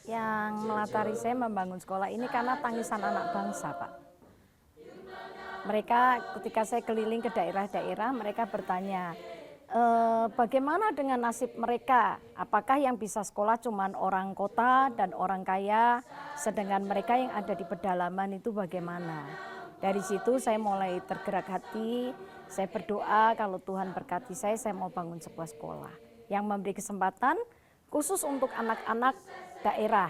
Yang melatari saya membangun sekolah ini karena tangisan anak bangsa, Pak. Mereka ketika saya keliling ke daerah-daerah, mereka bertanya, bagaimana dengan nasib mereka? Apakah yang bisa sekolah cuma orang kota dan orang kaya, sedangkan mereka yang ada di pedalaman itu bagaimana? Dari situ saya mulai tergerak hati, saya berdoa kalau Tuhan berkati saya mau bangun sebuah sekolah yang memberi kesempatan khusus untuk anak-anak daerah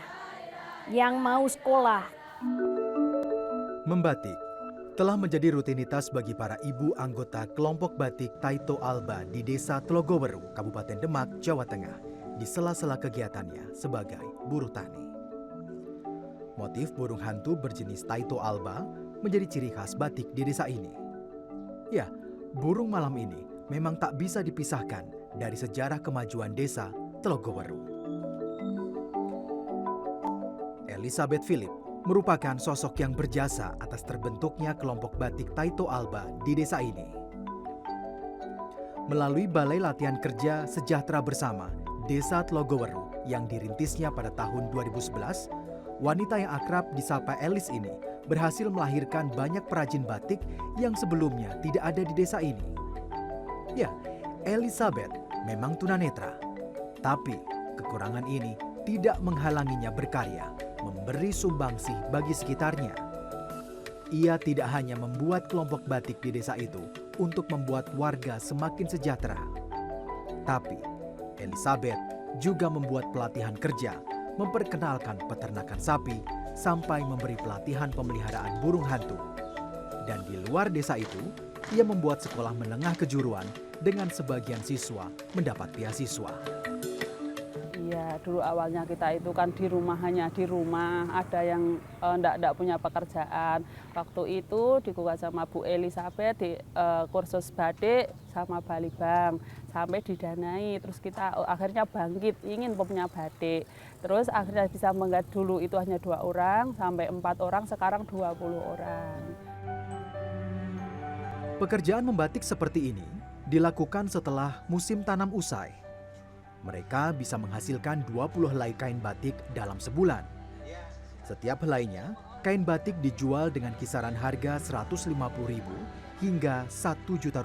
yang mau sekolah. Membatik telah menjadi rutinitas bagi para ibu anggota kelompok batik Taito Alba di Desa Tlogoweru, Kabupaten Demak, Jawa Tengah, di sela-sela kegiatannya sebagai buruh tani. Motif burung hantu berjenis Taito Alba menjadi ciri khas batik di desa ini. Ya, burung malam ini memang tak bisa dipisahkan dari sejarah kemajuan desa Tlogoweru. Elizabeth Philip merupakan sosok yang berjasa atas terbentuknya kelompok batik Taito Alba di desa ini. Melalui Balai Latihan Kerja Sejahtera Bersama Desa Tlogoweru yang dirintisnya pada tahun 2011, wanita yang akrab disapa Elis ini berhasil melahirkan banyak perajin batik yang sebelumnya tidak ada di desa ini. Ya, Elizabeth memang tunanetra, tapi kekurangan ini tidak menghalanginya berkarya, memberi sumbangsih bagi sekitarnya. Ia tidak hanya membuat kelompok batik di desa itu untuk membuat warga semakin sejahtera, tapi Elizabeth juga membuat pelatihan kerja, memperkenalkan peternakan sapi, sampai memberi pelatihan pemeliharaan burung hantu. Dan di luar desa itu, ia membuat sekolah menengah kejuruan dengan sebagian siswa mendapat beasiswa. Iya, dulu awalnya kita itu kan di rumah, hanya di rumah, ada yang enggak punya pekerjaan. Waktu itu digugat sama Bu Elizabeth di kursus batik sama Balibang, sampai didanai. Terus kita akhirnya bangkit, ingin punya batik. Terus akhirnya bisa menggat, dulu itu hanya 2 orang, sampai 4 orang, sekarang 20 orang. Pekerjaan membatik seperti ini dilakukan setelah musim tanam usai. Mereka bisa menghasilkan 20 helai kain batik dalam sebulan. Setiap helainya, kain batik dijual dengan kisaran harga Rp150.000 hingga Rp1 juta,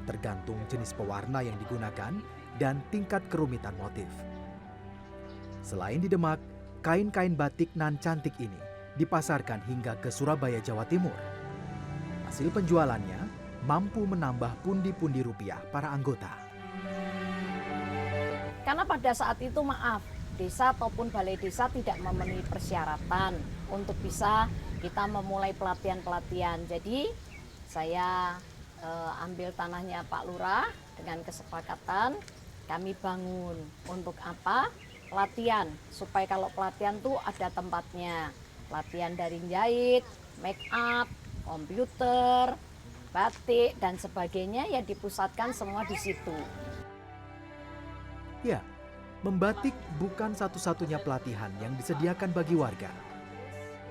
tergantung jenis pewarna yang digunakan dan tingkat kerumitan motif. Selain di Demak, kain-kain batik nan cantik ini dipasarkan hingga ke Surabaya, Jawa Timur. Hasil penjualannya mampu menambah pundi-pundi rupiah para anggota. Karena pada saat itu desa ataupun balai desa tidak memenuhi persyaratan untuk bisa kita memulai pelatihan-pelatihan. Jadi saya ambil tanahnya Pak Lurah dengan kesepakatan kami bangun. Untuk apa? Pelatihan, supaya kalau pelatihan tuh ada tempatnya. Pelatihan dari jahit, make up, komputer, batik dan sebagainya yang dipusatkan semua di situ. Ya, membatik bukan satu-satunya pelatihan yang disediakan bagi warga.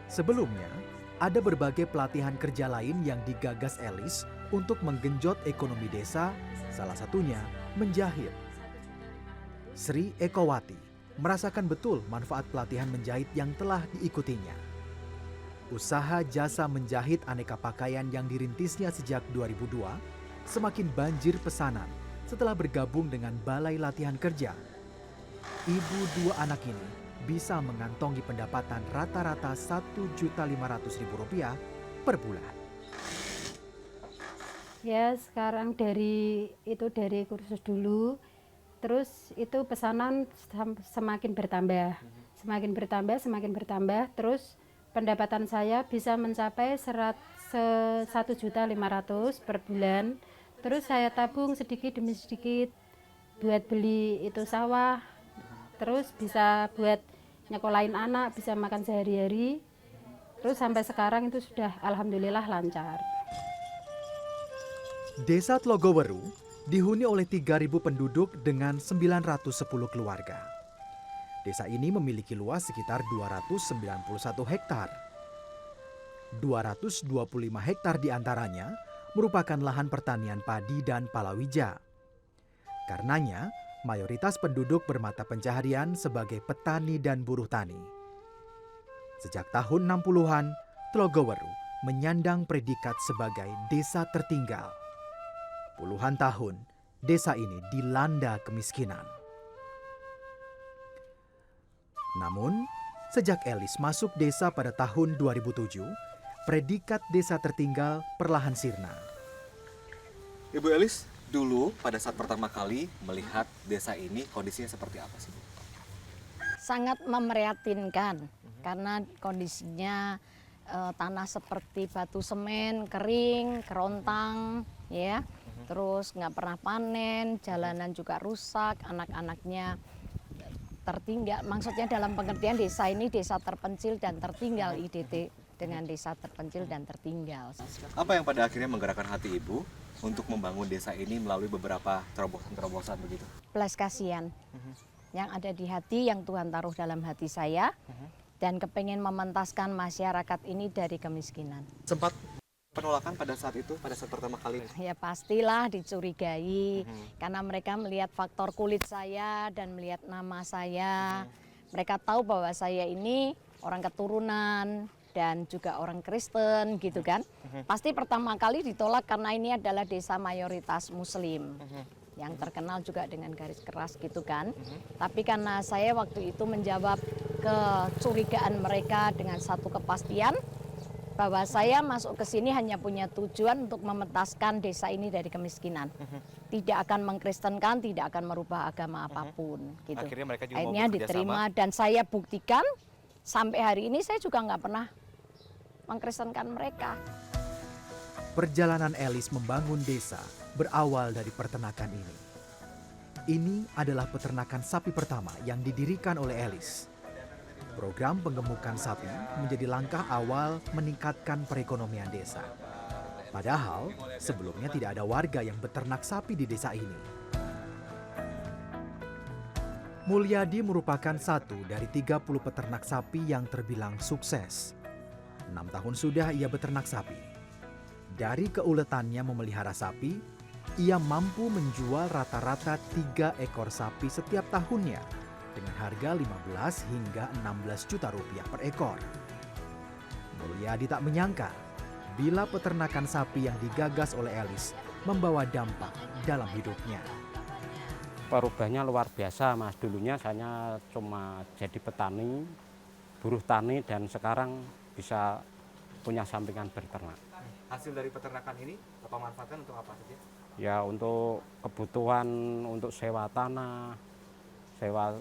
Sebelumnya, ada berbagai pelatihan kerja lain yang digagas Elis untuk menggenjot ekonomi desa, salah satunya menjahit. Sri Ekowati merasakan betul manfaat pelatihan menjahit yang telah diikutinya. Usaha jasa menjahit aneka pakaian yang dirintisnya sejak 2002 semakin banjir pesanan setelah bergabung dengan Balai Latihan Kerja. Ibu 2 anak ini bisa mengantongi pendapatan rata-rata Rp1.500.000 per bulan. Ya, sekarang dari kursus dulu, terus itu pesanan semakin bertambah, terus pendapatan saya bisa mencapai Rp1.500.000 per bulan. Terus saya tabung sedikit demi sedikit buat beli itu sawah, terus bisa buat nyekolahin anak, bisa makan sehari-hari. Terus sampai sekarang itu sudah alhamdulillah lancar. Desa Tlogoweru dihuni oleh 3.000 penduduk dengan 910 keluarga. Desa ini memiliki luas sekitar 291 hektar. 225 hektar diantaranya merupakan lahan pertanian padi dan palawija. Karenanya, mayoritas penduduk bermata pencaharian sebagai petani dan buruh tani. Sejak tahun 60-an, Tlogoweru menyandang predikat sebagai desa tertinggal. Puluhan tahun, desa ini dilanda kemiskinan. Namun, sejak Elis masuk desa pada tahun 2007, predikat desa tertinggal perlahan sirna. Ibu Elis, dulu pada saat pertama kali melihat desa ini kondisinya seperti apa sih, Bu? Sangat memprihatinkan karena kondisinya tanah seperti batu semen, kering, kerontang, ya. Terus nggak pernah panen, jalanan juga rusak, anak-anaknya tertinggal. Maksudnya dalam pengertian desa ini desa terpencil dan tertinggal, IDT dengan desa terpencil dan tertinggal. Apa yang pada akhirnya menggerakkan hati Ibu untuk membangun desa ini melalui beberapa terobosan-terobosan begitu? Belas kasihan yang ada di hati, yang Tuhan taruh dalam hati saya, dan kepengen mementaskan masyarakat ini dari kemiskinan. Sempat penolakan pada saat itu, pada saat pertama kali? Ya pastilah dicurigai, karena mereka melihat faktor kulit saya dan melihat nama saya. Mereka tahu bahwa saya ini orang keturunan dan juga orang Kristen gitu kan. Pasti pertama kali ditolak karena ini adalah desa mayoritas Muslim. Yang terkenal juga dengan garis keras gitu kan. Tapi karena saya waktu itu menjawab kecurigaan mereka dengan satu kepastian bahwa saya masuk ke sini hanya punya tujuan untuk mementaskan desa ini dari kemiskinan. Tidak akan mengkristenkan, tidak akan merubah agama apapun gitu. Akhirnya mereka juga Akhirnya mau bekerja diterima sama. dan saya buktikan sampai hari ini saya juga nggak pernah mengkristenkan mereka. Perjalanan Elis membangun desa berawal dari peternakan ini. Ini adalah peternakan sapi pertama yang didirikan oleh Elis. Program penggemukan sapi menjadi langkah awal meningkatkan perekonomian desa. Padahal sebelumnya tidak ada warga yang beternak sapi di desa ini. Mulyadi merupakan satu dari 30 peternak sapi yang terbilang sukses. 6 tahun sudah ia beternak sapi. Dari keuletannya memelihara sapi, ia mampu menjual rata-rata 3 ekor sapi setiap tahunnya dengan harga 15 hingga 16 juta rupiah per ekor. Mulyadi tak menyangka bila peternakan sapi yang digagas oleh Elis membawa dampak dalam hidupnya. Perubahannya luar biasa, Mas. Dulunya saya cuma jadi petani, buruh tani, dan sekarang bisa punya sampingan berternak. Hasil dari peternakan ini Bapak manfaatkan untuk apa saja? Ya untuk kebutuhan, untuk sewa tanah, sewa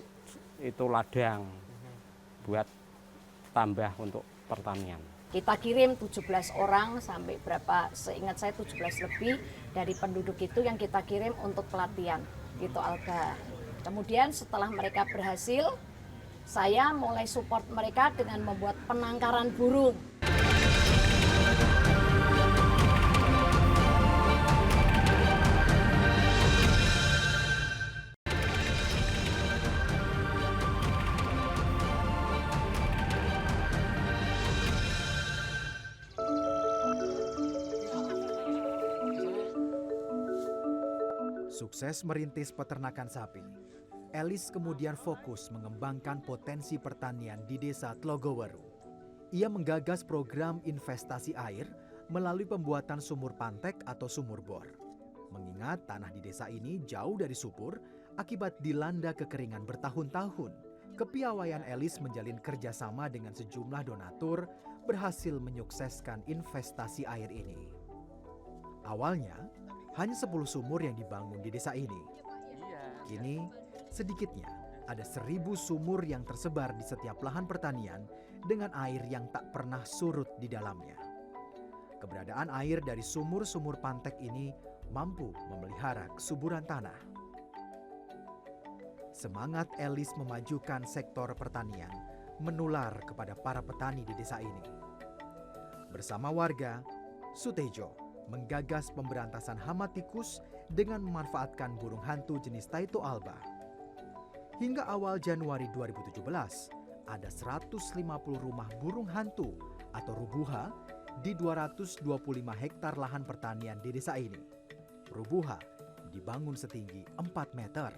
itu ladang, buat tambah untuk pertanian. Kita kirim 17 orang sampai berapa, seingat saya 17 lebih dari penduduk itu yang kita kirim untuk pelatihan gitu Alga. Kemudian setelah mereka berhasil, saya mulai support mereka dengan membuat penangkaran burung. Sukses merintis peternakan sapi, Elis kemudian fokus mengembangkan potensi pertanian di desa Tlogoweru. Ia menggagas program investasi air melalui pembuatan sumur pantek atau sumur bor. Mengingat tanah di desa ini jauh dari subur akibat dilanda kekeringan bertahun-tahun, kepiawaian Elis menjalin kerjasama dengan sejumlah donatur berhasil menyukseskan investasi air ini. Awalnya, hanya 10 sumur yang dibangun di desa ini. Kini, sedikitnya ada 1000 sumur yang tersebar di setiap lahan pertanian dengan air yang tak pernah surut di dalamnya. Keberadaan air dari sumur-sumur pantek ini mampu memelihara kesuburan tanah. Semangat Elis memajukan sektor pertanian menular kepada para petani di desa ini. Bersama warga, Sutejo menggagas pemberantasan hama tikus dengan memanfaatkan burung hantu jenis Taito alba. Hingga awal Januari 2017, ada 150 rumah burung hantu atau rubuha di 225 hektar lahan pertanian di desa ini. Rubuha dibangun setinggi 4 meter.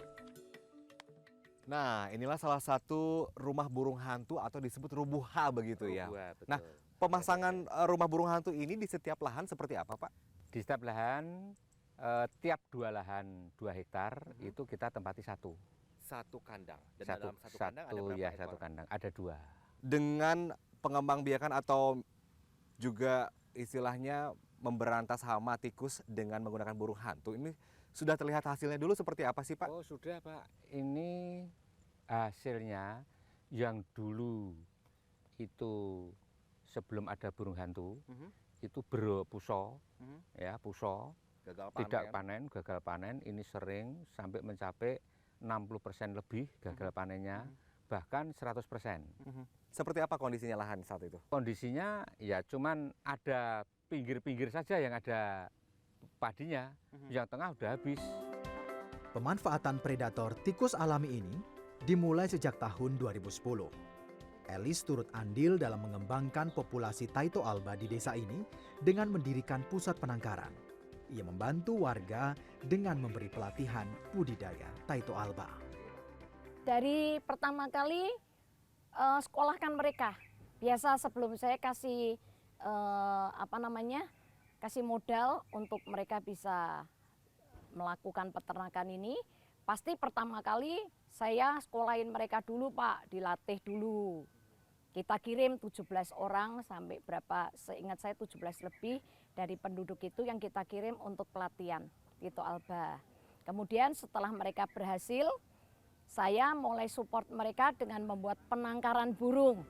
Nah, inilah salah satu rumah burung hantu atau disebut rubuha begitu ya. Rubuha, betul. Nah, pemasangan rumah burung hantu ini di setiap lahan seperti apa, Pak? Di setiap lahan, tiap 2 lahan 2 hektar itu kita tempati satu. Satu kandang. Dan dalam satu kandang ada satu berapa ya ekor? satu kandang ada 2. Dengan pengembangbiakan atau juga istilahnya memberantas hama tikus dengan menggunakan burung hantu ini sudah terlihat hasilnya dulu seperti apa sih, Pak? Oh sudah Pak, ini hasilnya yang dulu itu sebelum ada burung hantu itu berpuso, ya puso, Gagal gagal panen, ini sering sampai mencapai 60% lebih gagal panennya, bahkan 100%. Seperti apa kondisinya lahan saat itu? Kondisinya ya cuman ada pinggir-pinggir saja yang ada padinya, yang tengah udah habis. Pemanfaatan predator tikus alami ini dimulai sejak tahun 2010. Elis turut andil dalam mengembangkan populasi Taito alba di desa ini dengan mendirikan pusat penangkaran. Ia membantu warga dengan memberi pelatihan budidaya Taito alba. Dari pertama kali sekolahkan mereka. Biasa sebelum saya kasih kasih modal untuk mereka bisa melakukan peternakan ini, pasti pertama kali saya sekolahin mereka dulu, Pak, dilatih dulu. Kita kirim 17 orang sampai berapa, seingat saya 17 lebih dari penduduk itu yang kita kirim untuk pelatihan Taito alba. Kemudian setelah mereka berhasil, saya mulai support mereka dengan membuat penangkaran burung.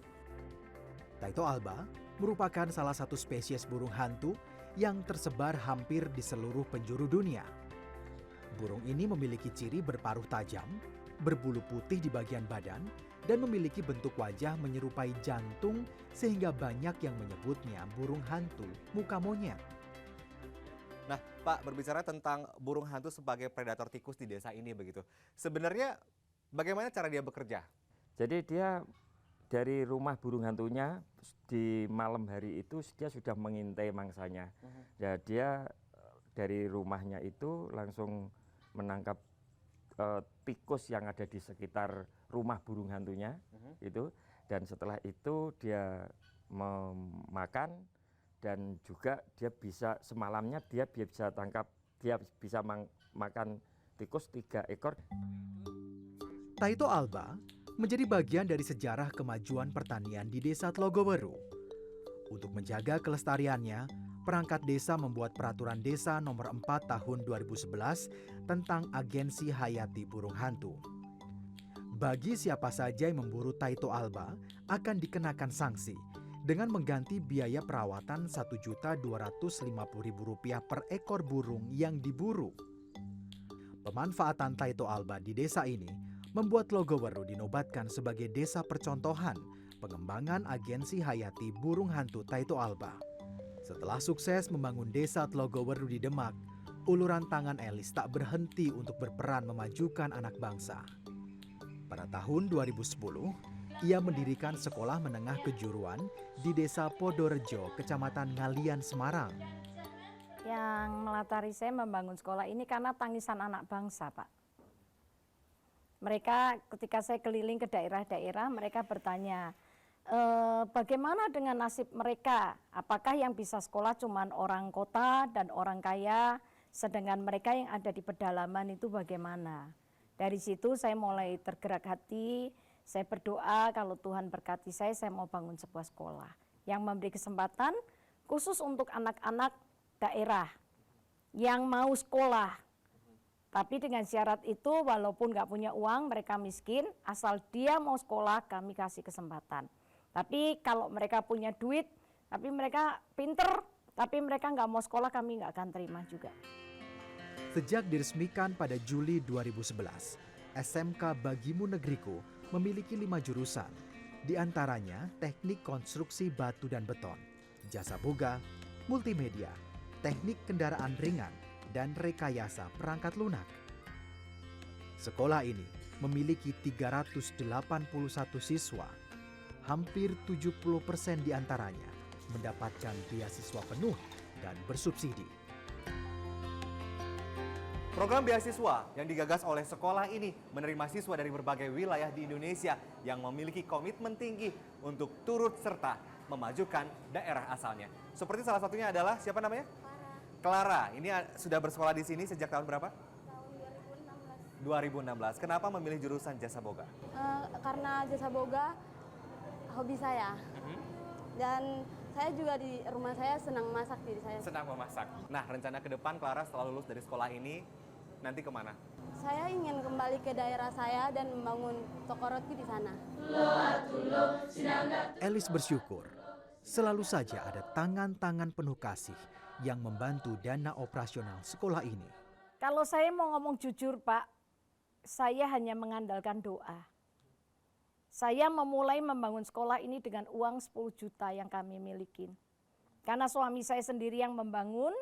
Taito alba merupakan salah satu spesies burung hantu yang tersebar hampir di seluruh penjuru dunia. Burung ini memiliki ciri berparuh tajam, berbulu putih di bagian badan, dan memiliki bentuk wajah menyerupai jantung sehingga banyak yang menyebutnya burung hantu muka monyet. Nah, Pak, berbicara tentang burung hantu sebagai predator tikus di desa ini begitu. Sebenarnya bagaimana cara dia bekerja? Jadi dia dari rumah burung hantunya di malam hari itu dia sudah mengintai mangsanya. Ya, dia dari rumahnya itu langsung menangkap tikus yang ada di sekitar rumah burung hantunya itu, dan setelah itu dia memakan, dan juga dia bisa semalamnya dia bisa makan tikus 3 ekor. Taito alba menjadi bagian dari sejarah kemajuan pertanian di Desa Tlogoweru. Untuk menjaga kelestariannya, perangkat desa membuat peraturan desa nomor 4 tahun 2011 tentang agensi hayati burung hantu. Bagi siapa saja yang memburu Taito alba akan dikenakan sanksi dengan mengganti biaya perawatan Rp1.250.000 per ekor burung yang diburu. Pemanfaatan Taito alba di desa ini membuat Tlogoweru dinobatkan sebagai desa percontohan pengembangan agensi hayati burung hantu Taito alba. Setelah sukses membangun desa Tlogoweru di Demak, uluran tangan Elis tak berhenti untuk berperan memajukan anak bangsa. Pada tahun 2010, ia mendirikan sekolah menengah kejuruan di Desa Podorejo, Kecamatan Ngalian, Semarang. Yang melatari saya membangun sekolah ini karena tangisan anak bangsa, Pak. Mereka ketika saya keliling ke daerah-daerah, mereka bertanya, bagaimana dengan nasib mereka? Apakah yang bisa sekolah cuma orang kota dan orang kaya, sedangkan mereka yang ada di pedalaman itu bagaimana? Dari situ saya mulai tergerak hati, saya berdoa kalau Tuhan berkati saya mau bangun sebuah sekolah yang memberi kesempatan khusus untuk anak-anak daerah yang mau sekolah. Tapi dengan syarat itu walaupun nggak punya uang, mereka miskin, asal dia mau sekolah kami kasih kesempatan. Tapi kalau mereka punya duit, tapi mereka pinter, tapi mereka nggak mau sekolah, kami nggak akan terima juga. Sejak diresmikan pada Juli 2011, SMK Bagimu Negeriku memiliki 5 jurusan, di antaranya teknik konstruksi batu dan beton, jasa boga, multimedia, teknik kendaraan ringan, dan rekayasa perangkat lunak. Sekolah ini memiliki 381 siswa. Hampir 70% diantaranya mendapatkan beasiswa penuh dan bersubsidi. Program beasiswa yang digagas oleh sekolah ini menerima siswa dari berbagai wilayah di Indonesia yang memiliki komitmen tinggi untuk turut serta memajukan daerah asalnya. Seperti salah satunya adalah siapa namanya? Clara. Ini sudah bersekolah di sini sejak tahun berapa? Tahun 2016. Kenapa memilih jurusan Jasa Boga? Karena Jasa Boga hobi saya. Dan saya juga di rumah saya senang masak diri saya. Senang memasak. Nah, rencana ke depan Clara setelah lulus dari sekolah ini nanti kemana? Saya ingin kembali ke daerah saya dan membangun toko roti di sana. Elis bersyukur selalu saja ada tangan-tangan penuh kasih yang membantu dana operasional sekolah ini. Kalau saya mau ngomong jujur, Pak, saya hanya mengandalkan doa. Saya memulai membangun sekolah ini dengan uang 10 juta yang kami milikin. Karena suami saya sendiri yang membangun,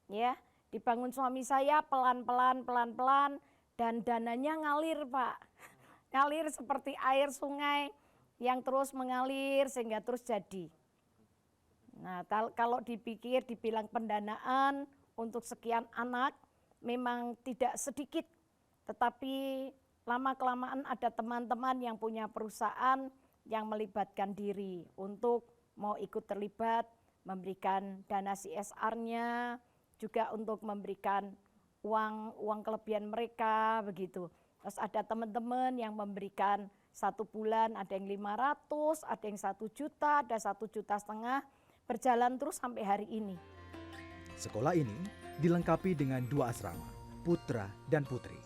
ya, dibangun suami saya pelan-pelan, dan dananya ngalir, Pak. Ngalir seperti air sungai yang terus mengalir sehingga terus jadi. Nah, kalau dibilang pendanaan untuk sekian anak, memang tidak sedikit. Tetapi lama-kelamaan ada teman-teman yang punya perusahaan yang melibatkan diri untuk mau ikut terlibat, memberikan dana CSR-nya, juga untuk memberikan uang kelebihan mereka, begitu. Terus ada teman-teman yang memberikan 1 bulan, ada yang 500, ada yang 1 juta, ada 1,5 juta, berjalan terus sampai hari ini. Sekolah ini dilengkapi dengan 2 asrama, putra dan putri.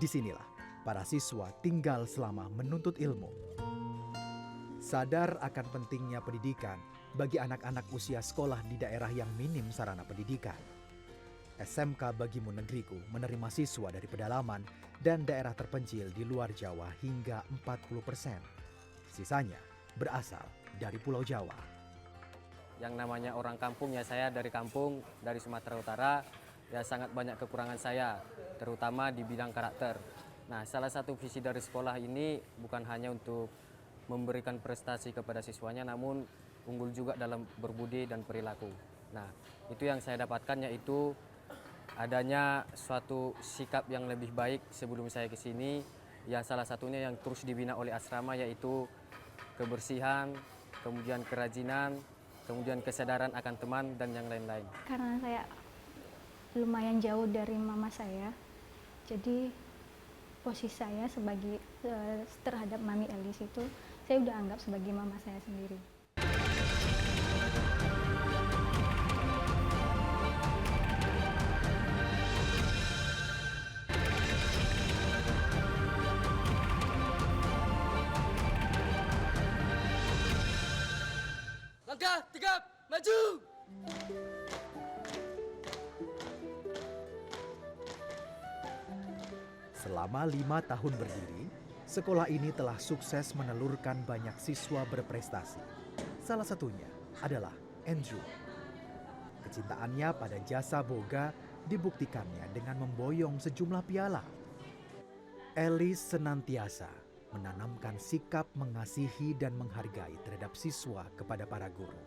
Disinilah para siswa tinggal selama menuntut ilmu. Sadar akan pentingnya pendidikan bagi anak-anak usia sekolah di daerah yang minim sarana pendidikan, SMK Bagimu Negeriku menerima siswa dari pedalaman dan daerah terpencil di luar Jawa hingga 40%. Sisanya berasal dari Pulau Jawa. Yang namanya orang kampung, ya saya dari kampung, dari Sumatera Utara, ya sangat banyak kekurangan saya, terutama di bidang karakter. Nah, salah satu visi dari sekolah ini bukan hanya untuk memberikan prestasi kepada siswanya, namun unggul juga dalam berbudi dan perilaku. Nah, itu yang saya dapatkan, yaitu adanya suatu sikap yang lebih baik sebelum saya ke sini. Ya, salah satunya yang terus dibina oleh asrama, yaitu kebersihan, kemudian kerajinan, kemudian kesadaran akan teman, dan yang lain-lain. Karena saya lumayan jauh dari mama saya, jadi posisi saya sebagai terhadap Mami Elis itu, saya udah anggap sebagai mama saya sendiri. Langkah 3, maju! Selama 5 tahun berdiri, sekolah ini telah sukses menelurkan banyak siswa berprestasi. Salah satunya adalah Andrew. Kecintaannya pada Jasa Boga dibuktikannya dengan memboyong sejumlah piala. Elis senantiasa menanamkan sikap mengasihi dan menghargai terhadap siswa kepada para guru.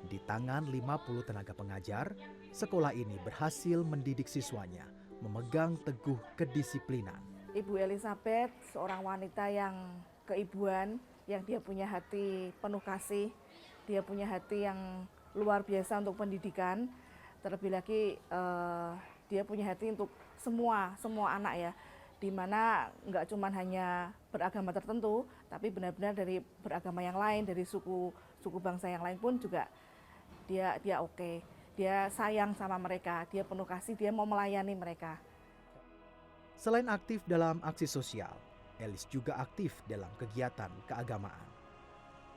Di tangan 50 tenaga pengajar, sekolah ini berhasil mendidik siswanya memegang teguh kedisiplinan. Ibu Elizabeth, seorang wanita yang keibuan, yang dia punya hati penuh kasih, dia punya hati yang luar biasa untuk pendidikan. Terlebih lagi dia punya hati untuk semua anak ya, di mana nggak cuma hanya beragama tertentu, tapi benar-benar dari beragama yang lain, dari suku bangsa yang lain pun juga dia oke. Dia sayang sama mereka, dia penuh kasih, dia mau melayani mereka. Selain aktif dalam aksi sosial, Elis juga aktif dalam kegiatan keagamaan.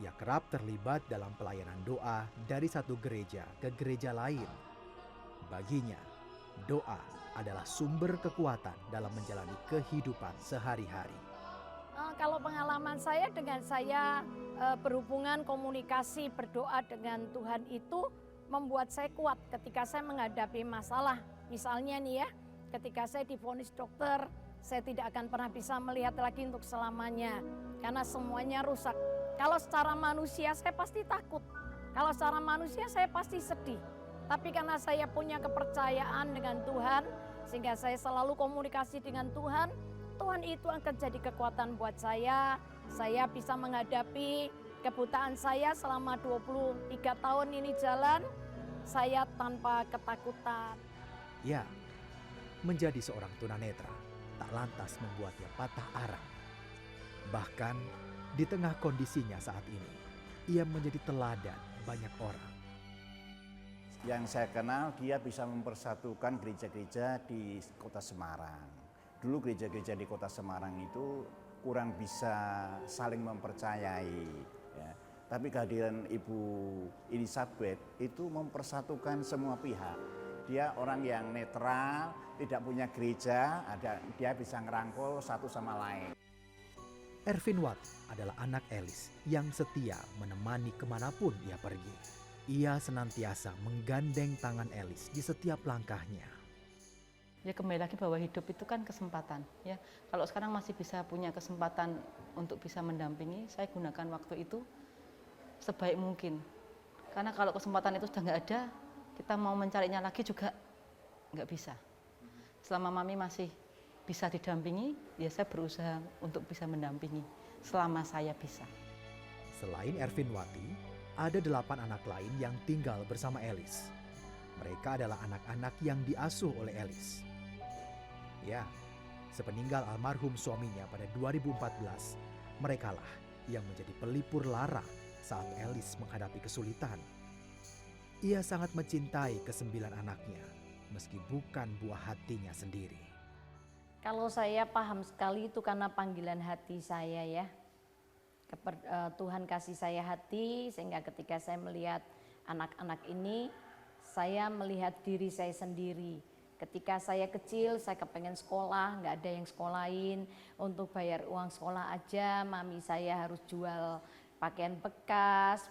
Ia kerap terlibat dalam pelayanan doa dari satu gereja ke gereja lain. Baginya, doa adalah sumber kekuatan dalam menjalani kehidupan sehari-hari. Kalau pengalaman saya dengan saya berhubungan komunikasi berdoa dengan Tuhan itu membuat saya kuat ketika saya menghadapi masalah. Misalnya nih ya, ketika saya divonis dokter, saya tidak akan pernah bisa melihat lagi untuk selamanya karena semuanya rusak. Kalau secara manusia saya pasti takut Kalau secara manusia saya pasti sedih. Tapi karena saya punya kepercayaan dengan Tuhan, sehingga saya selalu komunikasi dengan Tuhan, Tuhan itu akan jadi kekuatan buat saya. Saya bisa menghadapi kebutaan saya selama 23 tahun ini jalan, saya tanpa ketakutan. Ya, menjadi seorang tunanetra tak lantas membuatnya patah arang. Bahkan di tengah kondisinya saat ini, ia menjadi teladan banyak orang. Yang saya kenal, dia bisa mempersatukan gereja-gereja di kota Semarang. Dulu gereja-gereja di kota Semarang itu kurang bisa saling mempercayai. Ya. Tapi kehadiran Ibu Elizabeth itu mempersatukan semua pihak. Dia orang yang netral, tidak punya gereja, dia bisa ngerangkul satu sama lain. Ervin Watt adalah anak Elis yang setia menemani kemanapun ia pergi. Ia senantiasa menggandeng tangan Elis di setiap langkahnya. Ya kembali lagi bahwa hidup itu kan kesempatan. Ya, kalau sekarang masih bisa punya kesempatan untuk bisa mendampingi, saya gunakan waktu itu sebaik mungkin. Karena kalau kesempatan itu sudah nggak ada, kita mau mencarinya lagi juga nggak bisa. Selama Mami masih bisa didampingi, ya saya berusaha untuk bisa mendampingi selama saya bisa. Selain Ervin Wati, ada 8 anak lain yang tinggal bersama Elis. Mereka adalah anak-anak yang diasuh oleh Elis. Ya, sepeninggal almarhum suaminya pada 2014, merekalah yang menjadi pelipur lara saat Elis menghadapi kesulitan. Ia sangat mencintai ke-9 anaknya, meski bukan buah hatinya sendiri. Kalau saya paham sekali itu karena panggilan hati saya ya. Tuhan kasih saya hati sehingga ketika saya melihat anak-anak ini, saya melihat diri saya sendiri. Ketika saya kecil, saya kepengen sekolah, nggak ada yang sekolahin. Untuk bayar uang sekolah aja, mami saya harus jual pakaian bekas,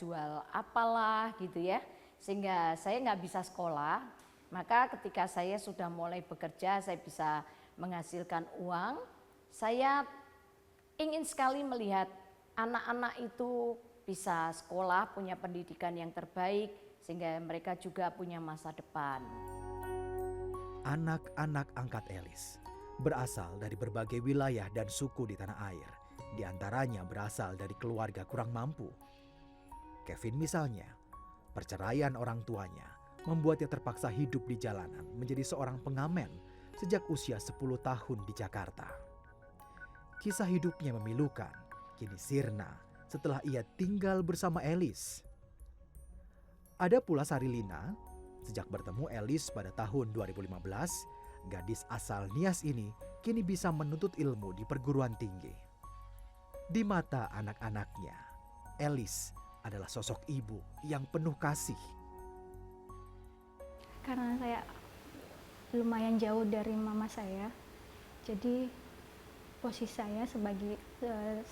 jual apalah gitu ya. Sehingga saya nggak bisa sekolah. Maka ketika saya sudah mulai bekerja, saya bisa menghasilkan uang. Saya ingin sekali melihat anak-anak itu bisa sekolah, punya pendidikan yang terbaik, sehingga mereka juga punya masa depan. Anak-anak angkat Elis berasal dari berbagai wilayah dan suku di tanah air. Di antaranya berasal dari keluarga kurang mampu. Kevin misalnya, perceraian orang tuanya membuatnya terpaksa hidup di jalanan menjadi seorang pengamen sejak usia 10 tahun di Jakarta. Kisah hidupnya memilukan, kini sirna setelah ia tinggal bersama Elis. Ada pula Sarilina, sejak bertemu Elis pada tahun 2015, gadis asal Nias ini kini bisa menuntut ilmu di perguruan tinggi. Di mata anak-anaknya, Elis adalah sosok ibu yang penuh kasih. Karena saya lumayan jauh dari mama saya, jadi posisi saya sebagai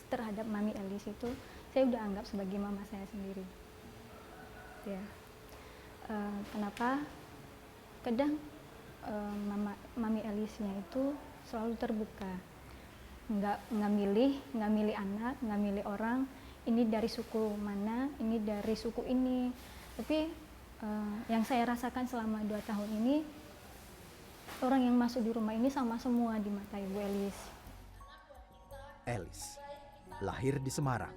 terhadap Mami Elis itu saya udah anggap sebagai mama saya sendiri. Ya, kenapa? Kadang Mami Elisnya itu selalu terbuka, nggak milih anak, nggak milih orang. Ini dari suku mana? Ini dari suku ini. Tapi yang saya rasakan selama 2 tahun ini, orang yang masuk di rumah ini sama semua di mata Ibu Elis. Elis lahir di Semarang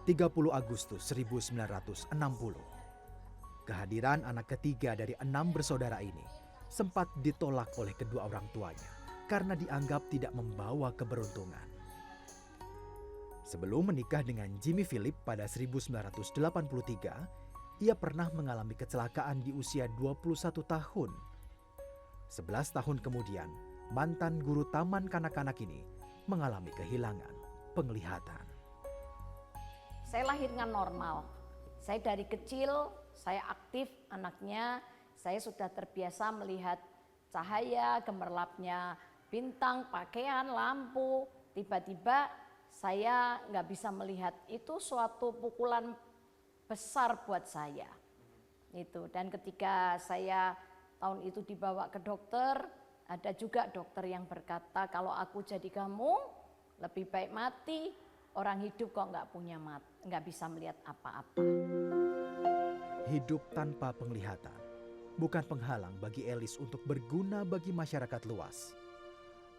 30 Agustus 1960. Kehadiran anak ketiga dari 6 bersaudara ini sempat ditolak oleh kedua orang tuanya karena dianggap tidak membawa keberuntungan. Sebelum menikah dengan Jimmy Philip pada 1983, ia pernah mengalami kecelakaan di usia 21 tahun. 11 tahun kemudian, mantan guru taman kanak-kanak ini mengalami kehilangan penglihatan. Saya lahir dengan normal. Saya dari kecil, saya aktif anaknya. Saya sudah terbiasa melihat cahaya, gemerlapnya bintang, pakaian, lampu. Tiba-tiba saya nggak bisa melihat. Itu suatu pukulan besar buat saya. Itu. Dan ketika saya tahun itu dibawa ke dokter, ada juga dokter yang berkata, kalau aku jadi kamu lebih baik mati, orang hidup kok nggak punya mata, nggak bisa melihat apa-apa. Hidup tanpa penglihatan bukan penghalang bagi Elis untuk berguna bagi masyarakat luas.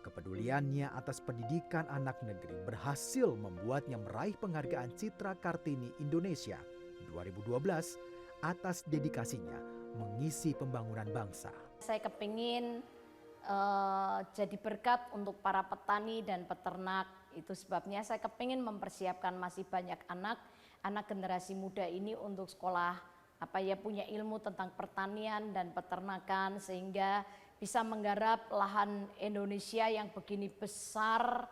Kepeduliannya atas pendidikan anak negeri berhasil membuatnya meraih penghargaan Citra Kartini Indonesia 2012 atas dedikasinya mengisi pembangunan bangsa. Saya kepingin jadi berkat untuk para petani dan peternak. Itu sebabnya saya kepingin mempersiapkan masih banyak anak generasi muda ini untuk sekolah, punya ilmu tentang pertanian dan peternakan, sehingga bisa menggarap lahan Indonesia yang begini besar,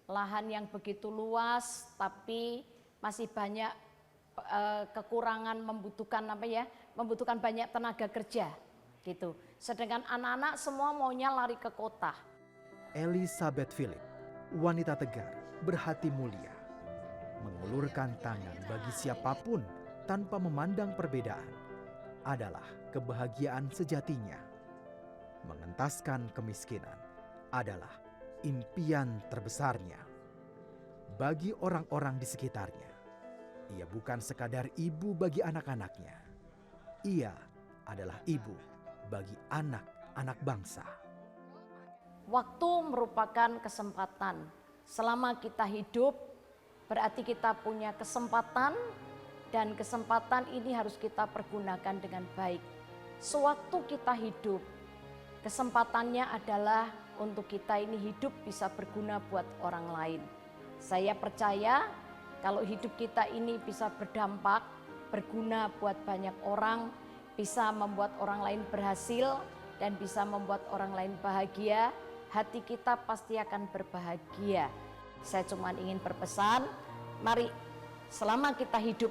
lahan yang begitu luas, tapi masih banyak kekurangan, membutuhkan banyak tenaga kerja gitu. Sedangkan anak-anak semua maunya lari ke kota. Elizabeth Philip, wanita tegar, berhati mulia, mengulurkan tangan bagi siapapun tanpa memandang perbedaan adalah kebahagiaan sejatinya. Mengentaskan kemiskinan adalah impian terbesarnya. Bagi orang-orang di sekitarnya, ia bukan sekadar ibu bagi anak-anaknya. Ia adalah ibu bagi anak-anak bangsa. Waktu merupakan kesempatan. Selama kita hidup, berarti kita punya kesempatan, dan kesempatan ini harus kita pergunakan dengan baik. Sewaktu kita hidup, kesempatannya adalah untuk kita ini hidup bisa berguna buat orang lain. Saya percaya kalau hidup kita ini bisa berdampak, berguna buat banyak orang, bisa membuat orang lain berhasil, dan bisa membuat orang lain bahagia, hati kita pasti akan berbahagia. Saya cuma ingin berpesan, mari selama kita hidup,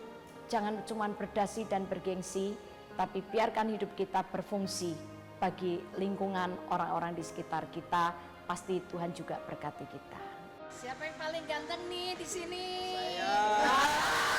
jangan cuma berdasi dan bergengsi, tapi biarkan hidup kita berfungsi bagi lingkungan orang-orang di sekitar kita. Pasti Tuhan juga berkati kita. Siapa yang paling ganteng nih di sini? Saya.